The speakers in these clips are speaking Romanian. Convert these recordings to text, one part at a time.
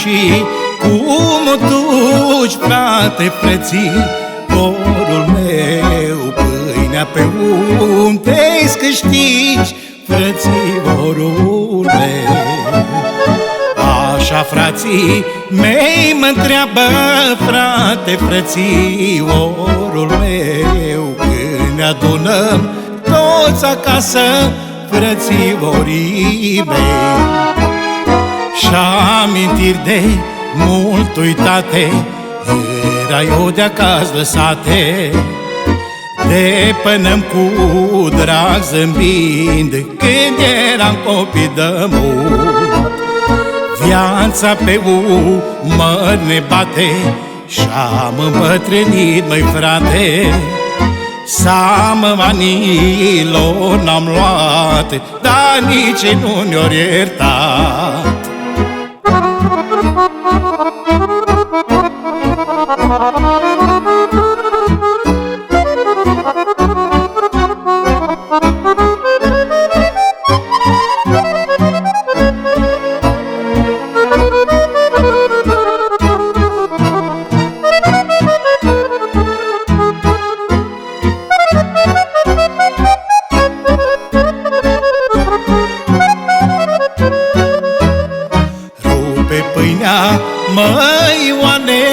Și cum o duci, frate, frățiorul meu, pâinea pe unde-ți câștigi, frățiorul meu? Așa frații mei mă întreabă, frate, frățiorul meu, când ne adunăm toți acasă, frățiorii mei. Și-amintiri de mult uitate, era eu de acasă lăsate, depănăm cu drag zâmbind, când eram copii de mult. Viața pe umăr ne bate și-am îmbătrânit, măi frate. Seamă anilor n-am luat, dar nici nu ne-or iertat. Măi, Ioane,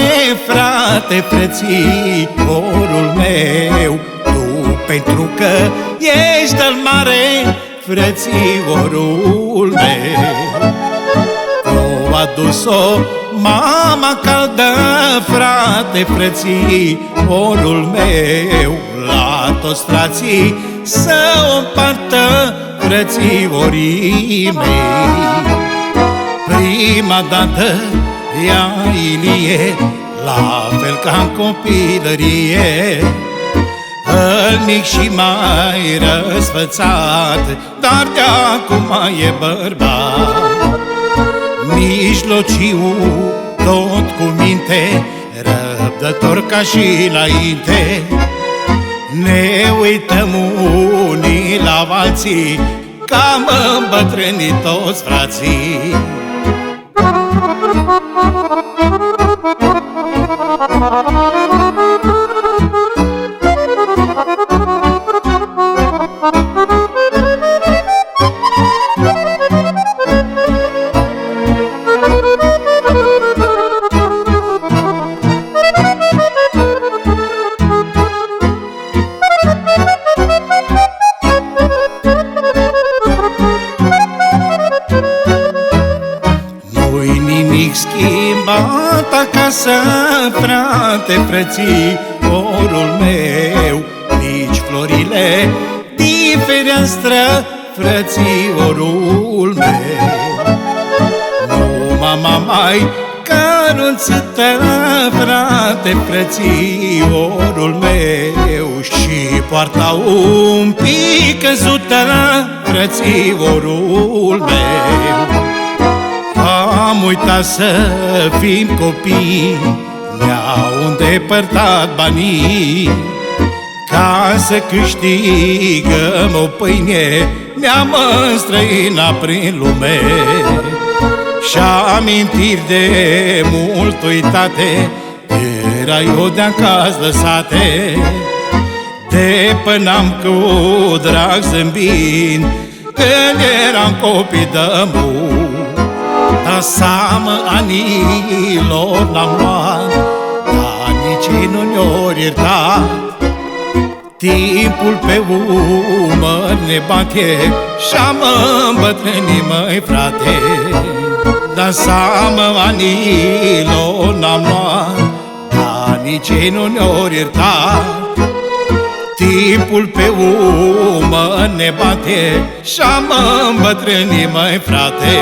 frate, frățiorul meu, tu pentru că ești al mare, frățiorul meu. Tu adus-o mama caldă, frate, frățiorul meu, la toți frații să o împartă, frățiorii mei. Prima dată ea Ilie, la fel ca în copilărie, îl mic și mai răsfățat, dar de acum e bărbat. Mijlociu, tot cu minte, răbdător ca și înainte, ne uităm unii la alții, cam îmbătrânit toți frații. Schimbat acasă, frate, frățiorul meu, nici florile din fereastră, frățiorul meu. Nu mama mai căruțită, frate, frățiorul meu, și poarta un pic căzută, frățiorul meu. Am uitat să fim copii, ne-au îndepărtat banii, ca să câștigăm o pâine, ne-am înstrăinat prin lume. Și-amintiri de mult uitate, era eu de acasă lăsate, depănam cu drag zâmbind, când eram copii de mult. Dar seamă anilor n-am luat, dar nici nu ne-or iertat. Timpul pe umăr ne bate și-am îmbătrânit, măi frate. Dar seamă anilor n-am luat, dar nici nu ne-or iertat. Timpul pe umăr ne bate și-am îmbătrânit, măi frate.